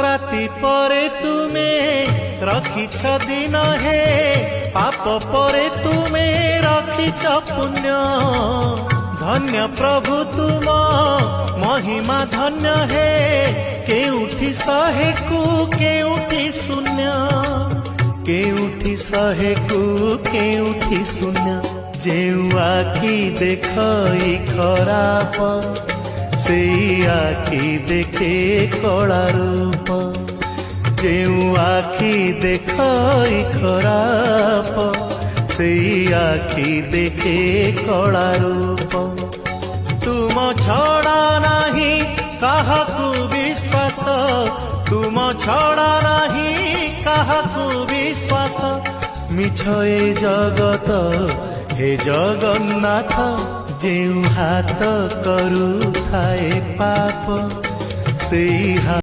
राति परे तुमे रखिछ दिन हे पाप परे तुमे रखिछ पुण्य धन्य प्रभु तुम महिमा धन्य हे केउठी शहे कु केउठी शून्य केउठी शहे कु केउठी शून्य जेउ आखि देखई खराप से आखि देखे कला रूप जेउ आखि देखई खराप से आखि देखे कला रूप तुम छड़ा नहीं काहाकू विश्वास तुम छड़ा नहीं काहाकू विश्वास मिछ ए जगत हे जगन्नाथ जेउ हाथ करू थाए पाप से